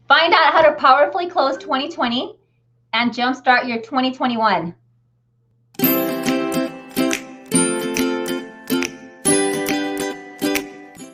Find out how to powerfully close 2020 and jumpstart your 2021.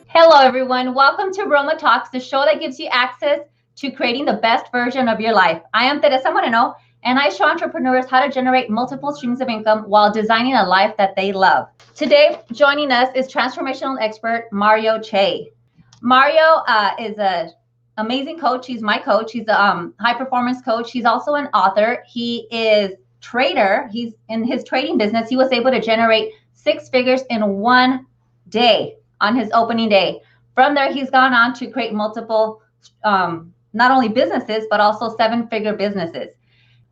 Hello, everyone. Welcome to Roma Talks, the show that gives you access to creating the best version of your life. I am Teresa Moreno, and I show entrepreneurs how to generate multiple streams of income while designing a life that they love. Today, joining us is transformational expert Mario Che. Mario is an amazing coach. He's my coach. He's a high performance coach. He's also an author. He is trader. He's in his trading business. He was able to generate 6 figures in one day on his opening day. From there, he's gone on to create multiple, not only businesses, but also 7-figure businesses.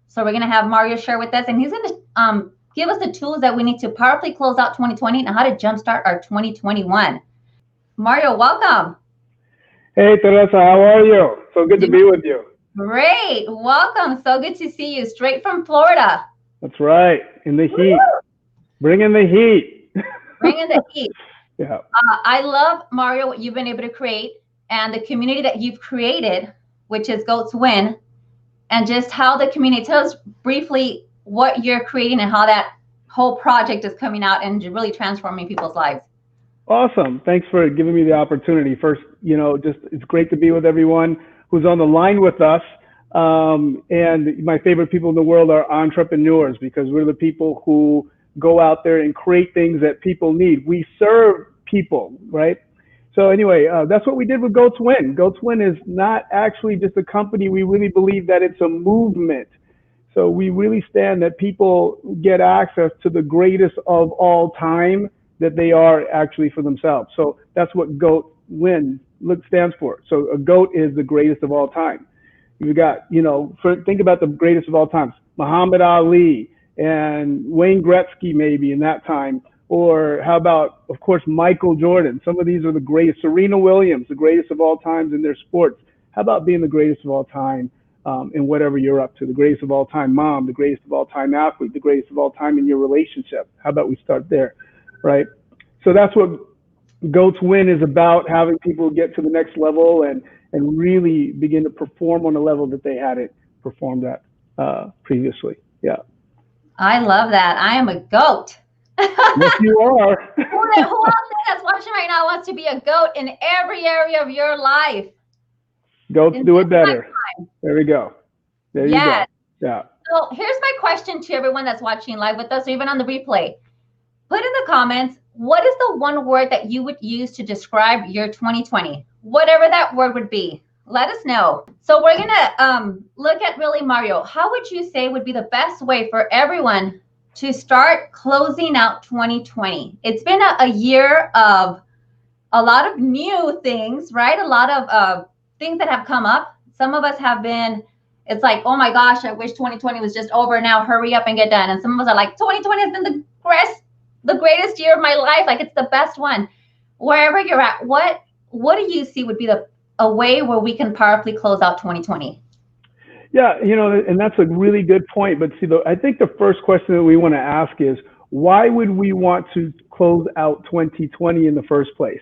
So we're going to have Mario share with us, and he's going to give us the tools that we need to powerfully close out 2020 and how to jumpstart our 2021. Mario, welcome. Hey, Teresa, how are you? So good to be with you. Great. Welcome. So good to see you straight from Florida. That's right. In the heat. Woo! Bring in the heat. Bring in the heat. Yeah. I love, Mario, what you've been able to create and the community that you've created, which is GOATSWIN, and just how the community, tell us briefly what you're creating and how that whole project is coming out and really transforming people's lives. Awesome. Thanks for giving me the opportunity. First, just it's great to be with everyone who's on the line with us. And my favorite people in the world are entrepreneurs, because we're the people who go out there and create things that people need. We serve people, right? So anyway, that's what we did with GOATSWIN. GOATSWIN is not actually just a company. We really believe that it's a movement. So we really stand that people get access to the greatest of all time that they are actually for themselves. So that's what GOATSWIN stands for. So a GOAT is the greatest of all time. You've got, think about the greatest of all times, Muhammad Ali and Wayne Gretzky maybe in that time. Or how about, of course, Michael Jordan? Some of these are the greatest. Serena Williams, the greatest of all times in their sports. How about being the greatest of all time in whatever you're up to? The greatest of all time mom, the greatest of all time athlete, the greatest of all time in your relationship. How about we start there, right? So that's what GOATSWIN is about, having people get to the next level and really begin to perform on a level that they hadn't performed at previously. Yeah. I love that. I am a GOAT. Yes, you are. Who out there that's watching right now wants to be a GOAT in every area of your life? Goats do it better. There we go. There you go. Yeah. So here's my question to everyone that's watching live with us or even on the replay. Put in the comments, what is the one word that you would use to describe your 2020? Whatever that word would be, let us know. So we're going to look at really, Mario, how would you say would be the best way for everyone to start closing out 2020? It's been a year of a lot of new things, right? A lot of things that have come up. Some of us have been, it's like, oh my gosh, I wish 2020 was just over now, hurry up and get done. And some of us are like, 2020 has been the greatest year of my life. Like, it's the best one. Wherever you're at, what do you see would be a way where we can powerfully close out 2020? Yeah, and that's a really good point. But see, I think the first question that we want to ask is, why would we want to close out 2020 in the first place?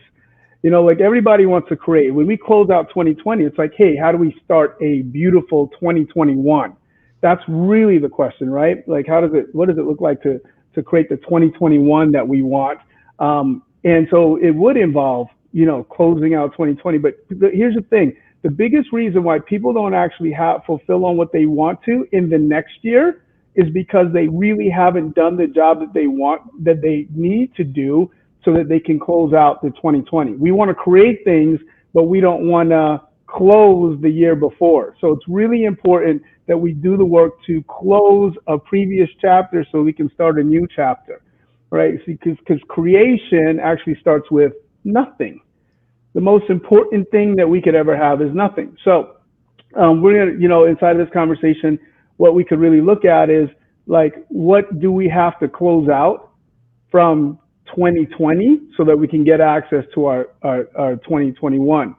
Like everybody wants to create. When we close out 2020, it's like, hey, how do we start a beautiful 2021? That's really the question, right? Like, what does it look like to create the 2021 that we want? And so it would involve, closing out 2020. But here's the thing. The biggest reason why people don't actually fulfill on what they want to in the next year is because they really haven't done the job that they need to do so that they can close out the 2020. We want to create things, but we don't want to close the year before. So it's really important that we do the work to close a previous chapter so we can start a new chapter, right? Because creation actually starts with nothing. The most important thing that we could ever have is nothing. So we're going to, inside of this conversation, what we could really look at is like, what do we have to close out from 2020 so that we can get access to our 2021?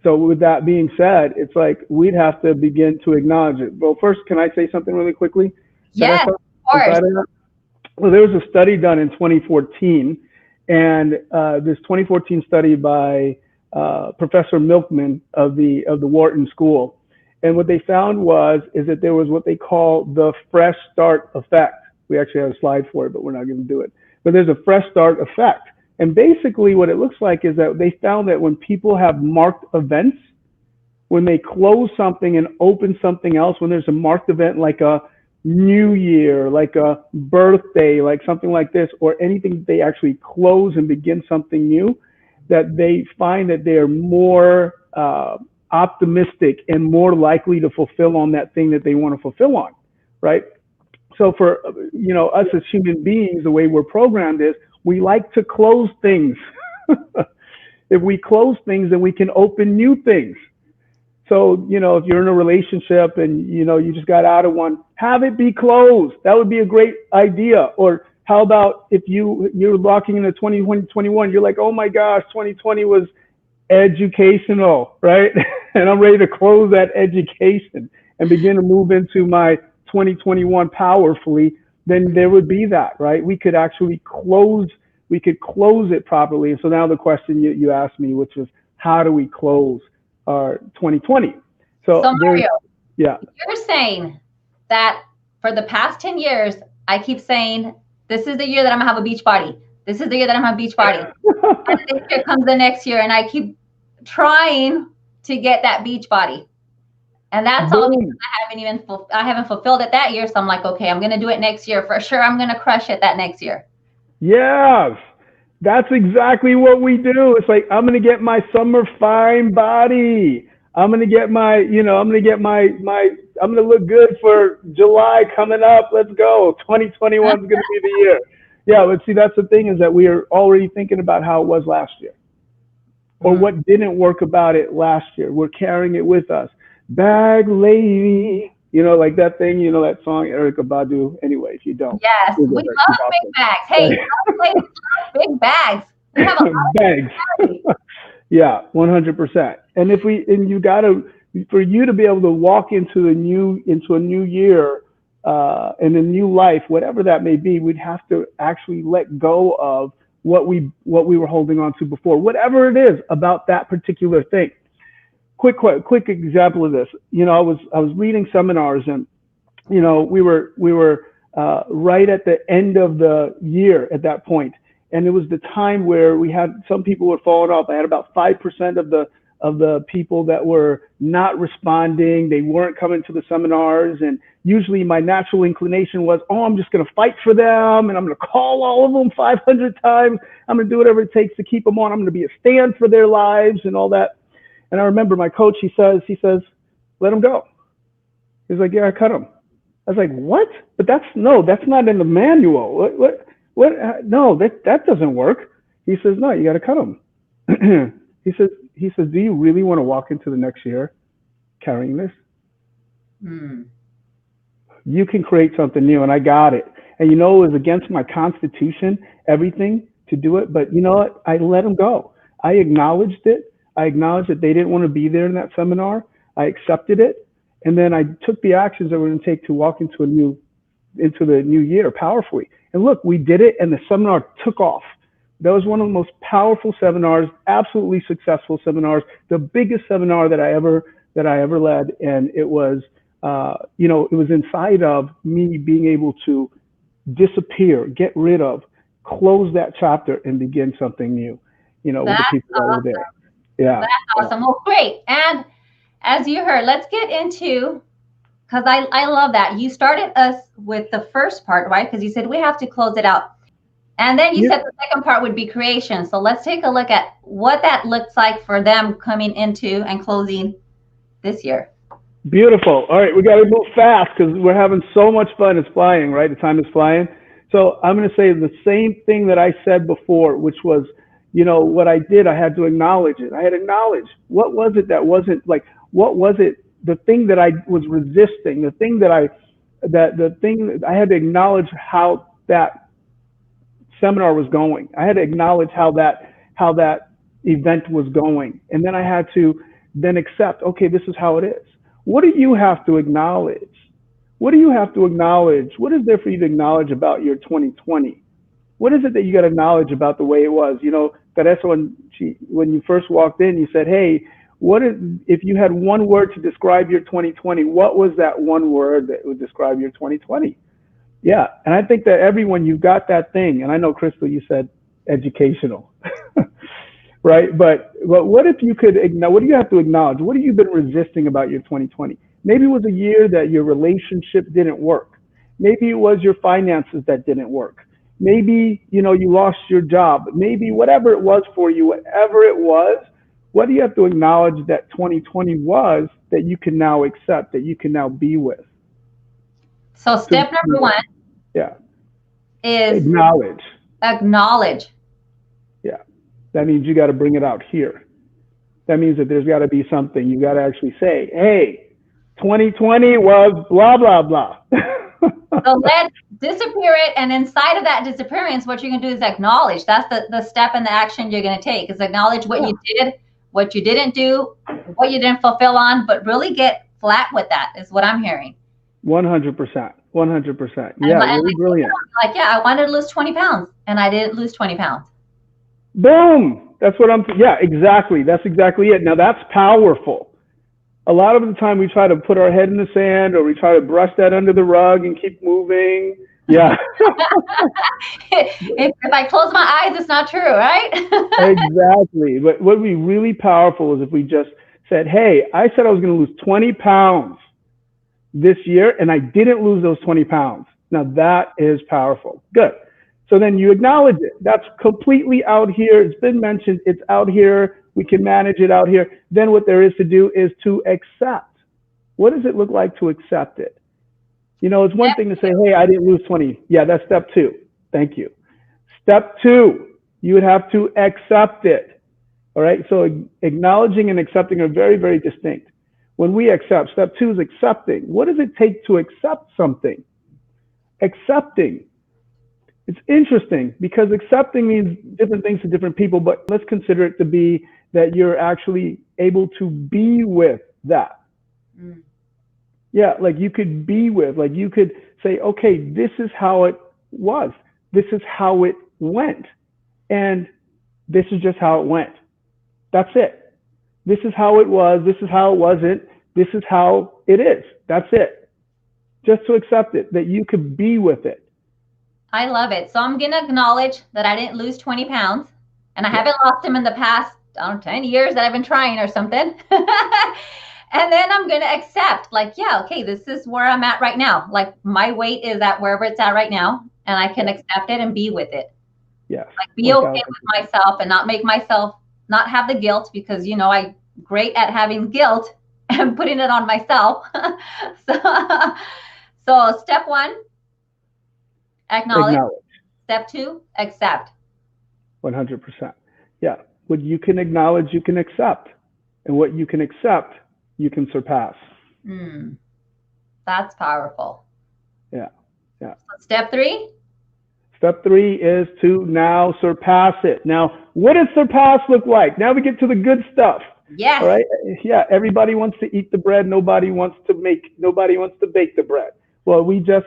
So with that being said, it's like we'd have to begin to acknowledge it. Well, first, can I say something really quickly? Yes, of course. Well, there was a study done in 2014, and this 2014 study by Professor Milkman of the Wharton School, And what they found is that there was what they call the fresh start effect. We actually have a slide for it, but we're not going to do it. But there's a fresh start effect. And basically what it looks like is that they found that when people have marked events, when they close something and open something else, when there's a marked event like a new year, like a birthday, like something like this, or anything they actually close and begin something new, that they find that they're more optimistic and more likely to fulfill on that thing that they want to fulfill on, right? So for us as human beings, the way we're programmed is we like to close things. If we close things, then we can open new things. So, if you're in a relationship and, you just got out of one, have it be closed. That would be a great idea. Or how about if you're walking into 2021, you're like, oh my gosh, 2020 was educational, right? And I'm ready to close that education and begin to move into my 2021 powerfully, then there would be that, right? We could actually close it properly. And so now the question you asked me, which was, how do we close our 2020? So Mario, yeah. You're saying that for the past 10 years, I keep saying, this is the year that I'm gonna have a beach party. This is the year that I'm gonna have a beach party. And this year comes the next year, and I keep trying to get that beach body. And that's all because I haven't fulfilled it that year. So I'm like, okay, I'm going to do it next year. For sure, I'm going to crush it that next year. Yes, that's exactly what we do. It's like, I'm going to get my summer fine body. I'm going to get I'm going to look good for July coming up. Let's go. 2021 is going to be the year. Yeah, but see, that's the thing, is that we are already thinking about how it was last year, or what didn't work about it last year. We're carrying it with us. Bag lady, like that thing, that song, Erykah Badu. Anyway, if you don't. Yes, we love big bags. Hey, big bags. We have a lot of bags. Yeah, 100%. And for you to be able to walk into a new year, and a new life, whatever that may be, we'd have to actually let go of what we were holding on to before, whatever it is about that particular thing. Quick example of this. I was leading seminars, and we were right at the end of the year at that point, and it was the time where we had some people were falling off. I had about 5% of the people that were not responding. They weren't coming to the seminars, and usually my natural inclination was, I'm just going to fight for them, and I'm going to call all of them 500 times. I'm going to do whatever it takes to keep them on. I'm going to be a stand for their lives and all that. And I remember my coach, he says, let them go. He's like, yeah, I cut them. I was like, what? But that's not in the manual. What? No, that doesn't work. He says, no, you got to cut them. He says, do you really want to walk into the next year carrying this? You can create something new. And I got it. And it was against my constitution, everything to do it. But you know what? I let them go. I acknowledged it. I acknowledged that they didn't want to be there in that seminar. I accepted it. And then I took the actions that we're going to take to walk into the new year powerfully. And look, we did it, and the seminar took off. That was one of the most powerful seminars, absolutely successful seminars, the biggest seminar that I ever led. And it was, it was inside of me being able to disappear, get rid of, close that chapter, and begin something new, with the people that were there. Yeah. That's awesome. Well, great. And as you heard, let's get into, because I love that. You started us with the first part, right? Because you said we have to close it out. And then you said the second part would be creation. So let's take a look at what that looks like for them coming into and closing this year. Beautiful. All right, we got to move fast because we're having so much fun. It's flying, right? The time is flying. So I'm going to say the same thing that I said before, which was, what I did, I had to acknowledge it. I had to acknowledge what was it that wasn't like, what was it, the thing that I was resisting, the thing that I had to acknowledge how that seminar was going. I had to acknowledge how that event was going. And then I had to then accept, okay, this is how it is. What do you have to acknowledge? What do you have to acknowledge? What is there for you to acknowledge about your 2020? What is it that you got to acknowledge about the way it was? Teresa, when you first walked in, you said, hey, if you had one word to describe your 2020, what was that one word that would describe your 2020? Yeah. And I think that everyone, you got that thing. And I know, Crystal, you said educational, right? But what if you could, what do you have to acknowledge? What have you been resisting about your 2020? Maybe it was a year that your relationship didn't work. Maybe it was your finances that didn't work. Maybe, you lost your job. Maybe whatever it was for you, whatever it was, what do you have to acknowledge that 2020 was that you can now accept, that you can now be with? So step number one Yeah. is acknowledge. Yeah. That means you got to bring it out here. That means that there's got to be something. You got to actually say, hey, 2020 was blah, blah, blah. So let's disappear it. And inside of that disappearance, what you're going to do is acknowledge. That's the step and the action you're going to take, is acknowledge what you did, what you didn't do, what you didn't fulfill on, but really get flat with that is what I'm hearing. 100%. 100%. Yeah, really brilliant. Like, yeah, I wanted to lose 20 pounds and I didn't lose 20 pounds. Boom. That's what yeah, exactly. That's exactly it. Now that's powerful. A lot of the time we try to put our head in the sand, or we try to brush that under the rug and keep moving. Yeah. if I close my eyes, it's not true, right? Exactly. But what would be really powerful is if we just said, hey, I said I was going to lose 20 pounds this year, and I didn't lose those 20 pounds. Now that is powerful. Good. So then you acknowledge it. That's completely out here. It's been mentioned. It's out here. We can manage it out here. Then what there is to do is to accept. What does it look like to accept it? It's one thing to say, hey, I didn't lose 20. Yeah, that's step 2. Thank you. Step 2, you would have to accept it. All right. So acknowledging and accepting are very, very distinct. When we accept, step 2 is accepting. What does it take to accept something? Accepting. It's interesting because accepting means different things to different people, but let's consider it to be that you're actually able to be with that. Mm. Yeah, like you could be with, like you could say, okay, this is how it was. This is how it went. And this is just how it went. That's it. This is how it was. This is how it wasn't. This is how it is. That's it. Just to accept it, that you could be with it. I love it. So I'm going to acknowledge that I didn't lose 20 pounds and I haven't lost them in the past, 10 years that I've been trying or something. And then I'm going to accept, like, yeah, okay, this is where I'm at right now. Like my weight is at wherever it's at right now, and I can accept it and be with it. Yeah. Like be okay with myself and not make myself not have the guilt, because, I'm great at having guilt and putting it on myself. So step 1, acknowledge. Step 2, accept. 100%. Yeah. What you can acknowledge, you can accept. And what you can accept, you can surpass. That's powerful. Yeah. Yeah. So step 3? Step 3 is to now surpass it. Now, what does surpass look like? Now we get to the good stuff. Yes. All right. Yeah. Everybody wants to eat the bread. Nobody wants to bake the bread. Well, we just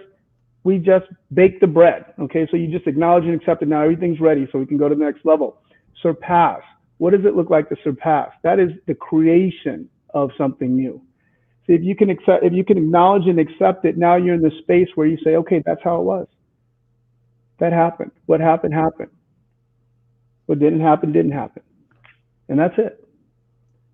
bake the bread. Okay. So you just acknowledge and accept it. Now everything's ready. So we can go to the next level. Surpass. What does it look like to surpass? That is the creation of something new. So if you can acknowledge and accept it, now you're in the space where you say, okay, that's how it was. That happened. What happened, happened. What didn't happen, didn't happen. And that's it.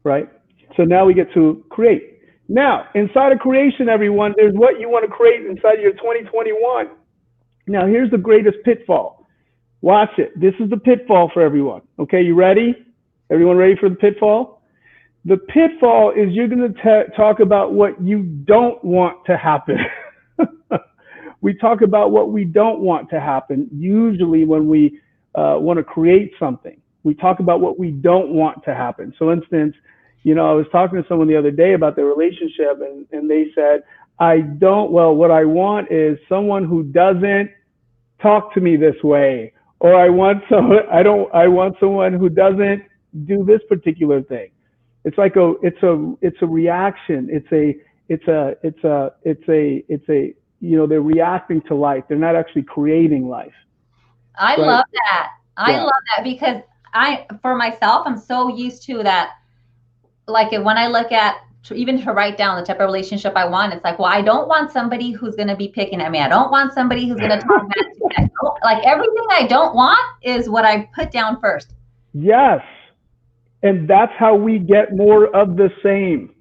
Right? So now we get to create. Now, inside of creation, everyone, there's what you want to create inside of your 2021. Now, here's the greatest pitfall. Watch it. This is the pitfall for everyone. Okay, you ready? Everyone ready for the pitfall? The pitfall is you're going to talk about what you don't want to happen. We talk about what we don't want to happen. Usually when we want to create something, we talk about what we don't want to happen. So, instance, I was talking to someone the other day about their relationship, and they said, what I want is someone who doesn't talk to me this way, or I want someone who doesn't do this particular thing. It's like it's a reaction. They're reacting to life. They're not actually creating life. I love that. I love that because for myself, I'm so used to that. like when I look at even to write down the type of relationship I want, it's like, well, I don't want somebody who's going to be picking at me. I don't want somebody who's going to talk back to me. Like everything I don't want is what I put down first. Yes. And that's how we get more of the same.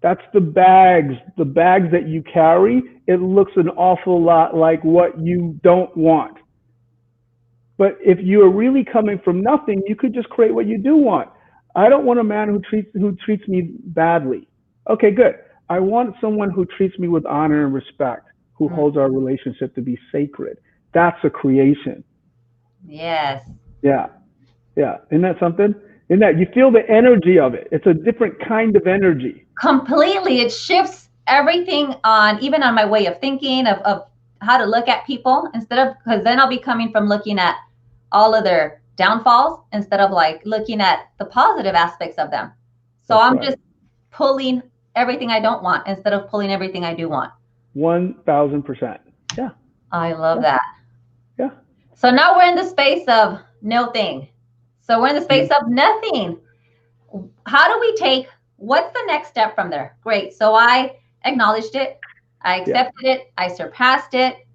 That's the bags that you carry. It looks an awful lot like what you don't want. But if you are really coming from nothing, you could just create what you do want. I don't want a man who treats me badly. Okay, good. I want someone who treats me with honor and respect, who holds our relationship to be sacred. That's a creation. Yes. Yeah. Yeah. Isn't that something? In that you feel the energy of it. It's a different kind of energy. Completely. It shifts everything on, even on my way of thinking of how to look at people, instead of, because then I'll be coming from looking at all of their downfalls instead of like looking at the positive aspects of them. So I'm just pulling everything I don't want instead of pulling everything I do want. 1000%. Yeah. I love that. Yeah. So now we're in the space of no thing. So we're in the space of nothing. How do we take, what's the next step from there? Great. So I acknowledged it. I accepted it. I surpassed it.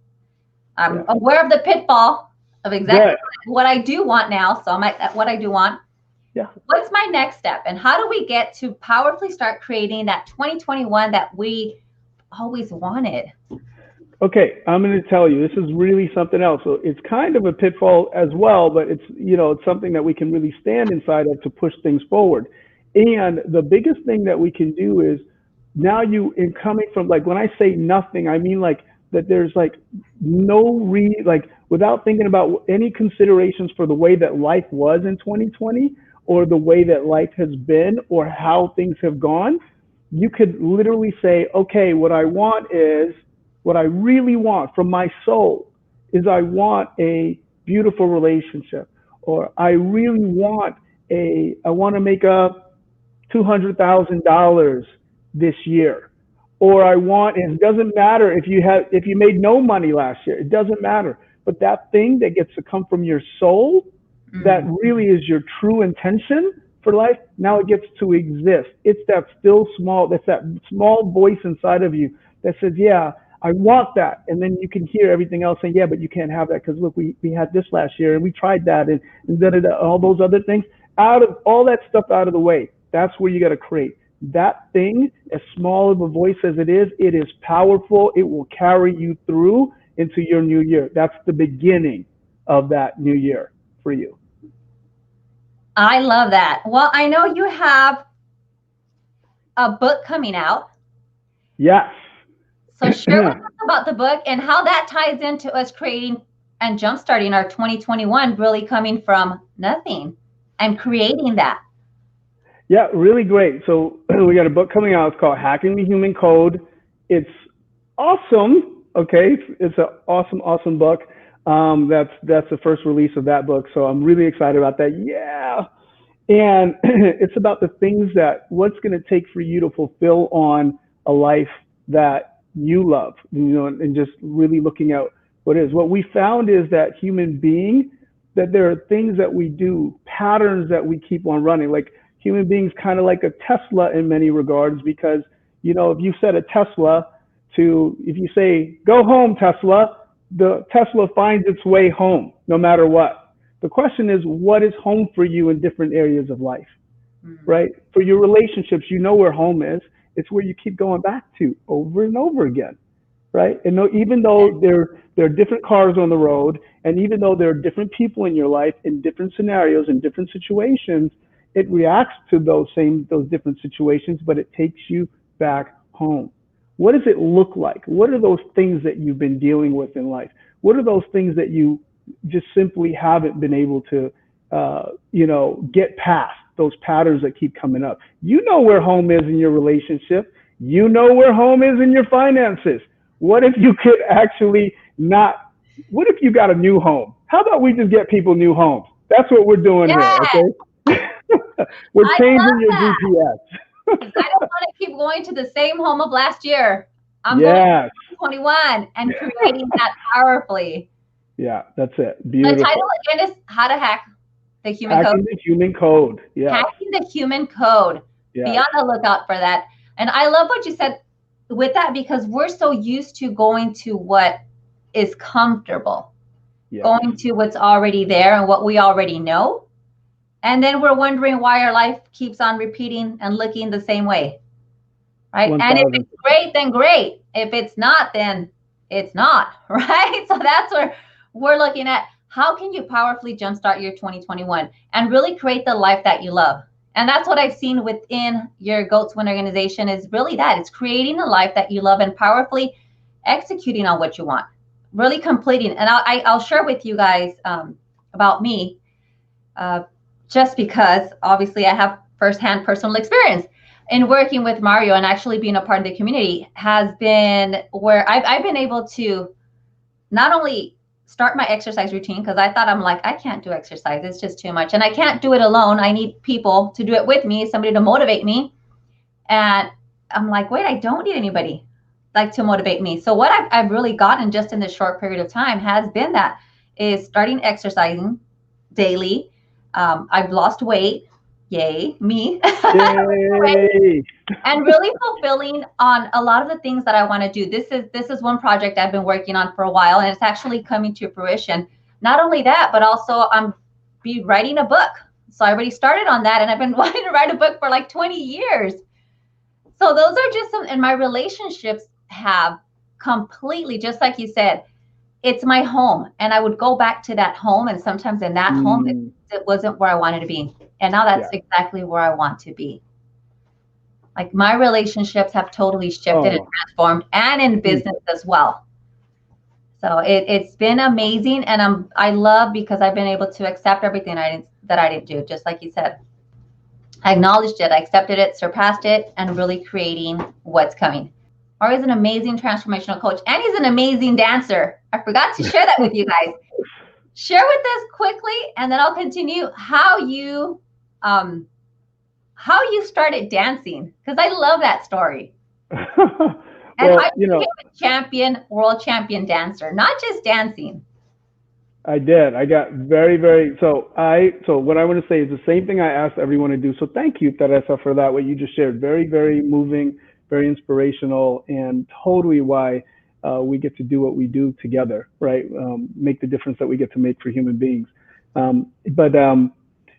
I'm aware of the pitfall of exactly what I do want now. So I'm at what I do want. Yeah. What's my next step? And how do we get to powerfully start creating that 2021 that we always wanted? Okay, I'm going to tell you, this is really something else. So it's kind of a pitfall as well, but it's, it's something that we can really stand inside of to push things forward. And the biggest thing that we can do is now in coming from, like, when I say nothing, I mean like that there's like without thinking about any considerations for the way that life was in 2020 or the way that life has been or how things have gone, you could literally say, okay, what I really want from my soul is I want a beautiful relationship, or I really want I want to make up $200,000 this year, or it doesn't matter if you made no money last year, it doesn't matter. But that thing that gets to come from your soul, that really is your true intention for life, now it gets to exist. It's that small voice inside of you that says, yeah, I want that. And then you can hear everything else saying, yeah, but you can't have that because look, we had this last year and we tried that and all those other things. Out of all that stuff out of the way, that's where you got to create. That thing, as small of a voice as it is powerful. It will carry you through into your new year. That's the beginning of that new year for you. I love that. Well, I know you have a book coming out. Yes. So share with us about the book and how that ties into us creating and jumpstarting our 2021, really coming from nothing and creating that. Yeah, really great. So we got a book coming out. It's called Hacking the Human Code. It's awesome. Okay, it's an awesome book. That's the first release of that book. So I'm really excited about that. Yeah. And it's about the things what's going to take for you to fulfill on a life that you love, and just really looking at what we found is that that there are things that we do, patterns that we keep on running. Like human beings, kind of like a Tesla in many regards, because, if you set a Tesla if you say, go home, Tesla, the Tesla finds its way home no matter what. The question is, what is home for you in different areas of life, right? For your relationships, where home is. It's where you keep going back to over and over again, right? And even though there are different cars on the road, and even though there are different people in your life in different scenarios and different situations, it reacts to those different situations, but it takes you back home. What does it look like? What are those things that you've been dealing with in life? What are those things that you just simply haven't been able to, get past? Those patterns that keep coming up. Where home is in your relationship. Where home is in your finances. What if you could actually what if you got a new home? How about we just get people new homes? That's what we're doing here, okay? We're changing your GPS. I don't want to keep going to the same home of last year. I'm going to 2021 and creating that powerfully. Yeah, that's it. Beautiful. The title again is How to Hack the Human Code. Hacking the Human Code. Yeah. Hacking the Human Code. Yeah. Be on the lookout for that. And I love what you said with that, because we're so used to going to what is comfortable, Yes. going to what's already there and what we already know. And then we're wondering why our life keeps on repeating and looking the same way. Right. And if 1000. it's great, then great. If it's not, then it's not. Right. So that's where we're looking at how can you powerfully jumpstart your 2021 and really create the life that you love. And that's what I've seen within your GOATSWIN organization is really that it's creating a life that you love and powerfully executing on what you want, really completing. And I'll share with you guys about me, just because obviously I have firsthand personal experience in working with Mario, and actually being a part of the community has been where I've been able to not only start my exercise routine, because I thought I'm like, I can't do exercise. It's just too much. And I can't do it alone. I need people to do it with me, somebody to motivate me. And I'm like, wait, I don't need anybody like to motivate me. So what I've really gotten just in this short period of time has been that is starting exercising daily. I've lost weight. Yay, me. Yay. And really fulfilling on a lot of the things that I want to do. This is one project I've been working on for a while, and it's actually coming to fruition. Not only that, but also I'm be writing a book. So I already started on that, and I've been wanting to write a book for like 20 years. So those are just some, and my relationships have completely, just like you said, it's my home. And I would go back to that home, and sometimes in that home, it wasn't where I wanted to be. And now that's exactly where I want to be. Like my relationships have totally shifted and transformed, and in business as well. So it's been amazing, and I love because I've been able to accept everything that I didn't do, just like you said. I acknowledged it, I accepted it, surpassed it, and really creating what's coming. Mario's an amazing transformational coach, and he's an amazing dancer. I forgot to share that with you guys. Share with us quickly, and then I'll continue how you started dancing, because I love that story. And Well, I became a world champion dancer, not just dancing. I did. I got very, very, so what I want to say is the same thing I asked everyone to do. So thank you, Teresa, for that, what you just shared. Very, very moving, very inspirational, and totally why we get to do what we do together, right? Make the difference that we get to make for human beings. But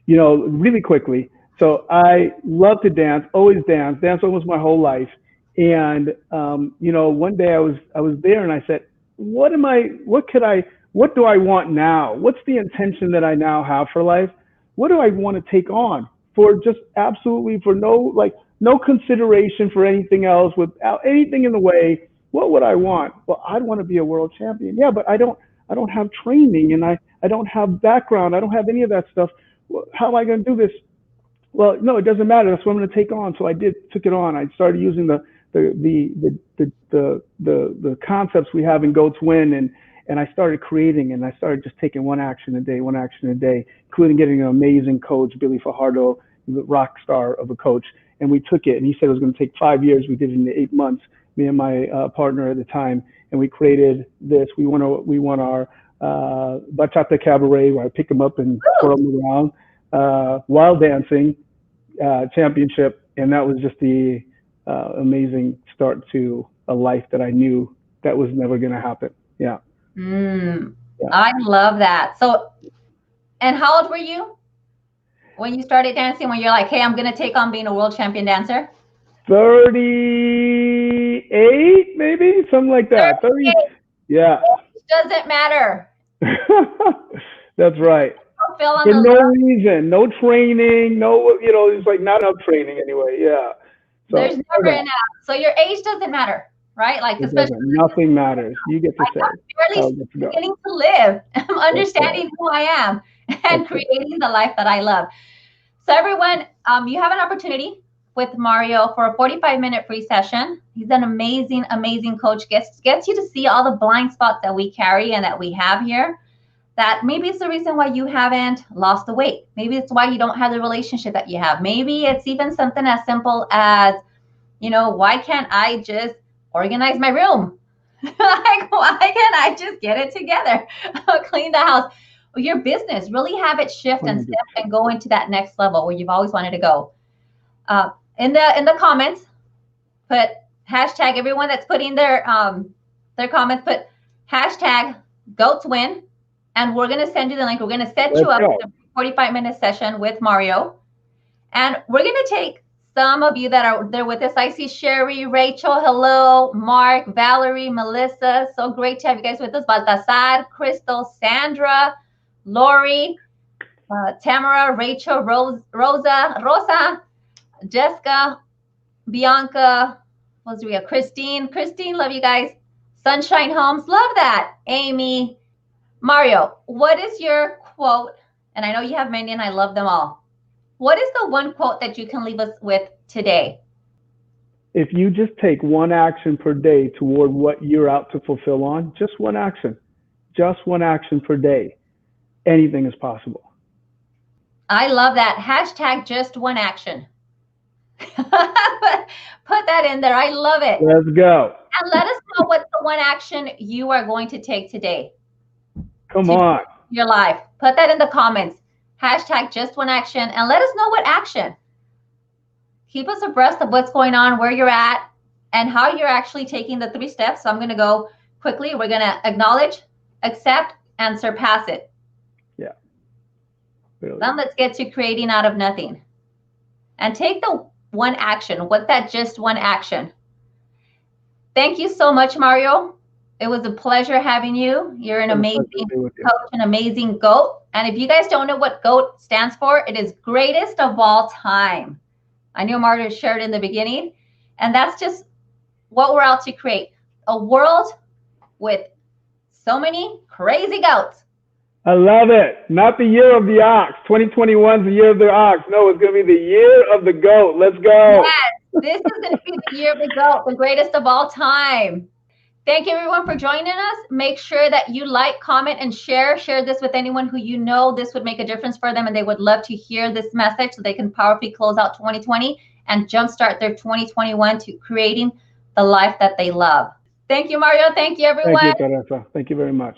really quickly, so I love to dance, always dance almost my whole life. And one day I was there and I said, what do I want now? What's the intention that I now have for life? What do I want to take on for just absolutely for no consideration for anything else, without anything in the way? What would I want? Well, I'd want to be a world champion. Yeah, but I don't have training, and I don't have background. I don't have any of that stuff. How am I going to do this? Well, no, it doesn't matter. That's what I'm going to take on. So I took it on. I started using the concepts we have in GOATSWIN, and I started creating, and I started just taking one action a day, including getting an amazing coach, Billy Fajardo, the rock star of a coach. And we took it, and he said it was going to take 5 years. We did it in 8 months, me and my partner at the time, and we created this. We won our bachata cabaret, where I pick them up and twirl them around, while dancing championship, and that was just the amazing start to a life that I knew that was never going to happen. Yeah. I love that. So, and how old were you when you started dancing? When you're like, hey, I'm going to take on being a world champion dancer? 38, maybe something like that. 30. Yeah. It doesn't matter. That's right. For no reason, no training, it's like not enough training anyway. Yeah. So, there's never enough. So your age doesn't matter, right? Like especially nothing matters. You get to say. I'm beginning to live. I'm understanding who I am and creating the life that I love. So everyone, you have an opportunity with Mario for a 45-minute free session. He's an amazing, amazing coach. Gets you to see all the blind spots that we carry and that we have here. That maybe it's the reason why you haven't lost the weight. Maybe it's why you don't have the relationship that you have. Maybe it's even something as simple as, why can't I just organize my room? Like, why can't I just get it together? Clean the house. Your business, really have it shift and step and go into that next level where you've always wanted to go. in the comments, put hashtag, everyone that's putting their comments, put hashtag GOATSWIN, and we're going to send you the link. We're going to set you up with a 45-minute session with Mario. And we're going to take some of you that are there with us. I see Sherry, Rachel, hello, Mark, Valerie, Melissa. So great to have you guys with us. Baltasar, Crystal, Sandra, Lori, Tamara, Rachel, Rosa, Jessica, Bianca, Christine, love you guys. Sunshine Homes, love that. Amy, Mario, what is your quote? And I know you have many and I love them all. What is the one quote that you can leave us with today? If you just take one action per day toward what you're out to fulfill on, just one action per day, anything is possible. I love that. Hashtag just one action. Put that in there. I love it. Let's go. And let us know what's the one action you are going to take today. Come on. Your life. Put that in the comments. Hashtag just one action, and let us know what action. Keep us abreast of what's going on, where you're at, and how you're actually taking the 3 steps. So I'm going to go quickly. We're going to acknowledge, accept, and surpass it. Yeah. Really. Then let's get to creating out of nothing. And take the one action. What's that just one action? Thank you so much, Mario. It was a pleasure having you. You're an amazing coach, an amazing GOAT. And if you guys don't know what GOAT stands for, it is greatest of all time. I know Mario shared in the beginning. And that's just what we're out to create. A world with so many crazy GOATs. I love it. Not the year of the ox. 2021 is the year of the ox. No, it's going to be the year of the GOAT. Let's go. Yes, this is going to be the year of the GOAT, the greatest of all time. Thank you, everyone, for joining us. Make sure that you like, comment, and share. Share this with anyone who you know this would make a difference for them, and they would love to hear this message so they can powerfully close out 2020 and jumpstart their 2021 to creating the life that they love. Thank you, Mario. Thank you, everyone. Thank you, Teresa. Thank you very much.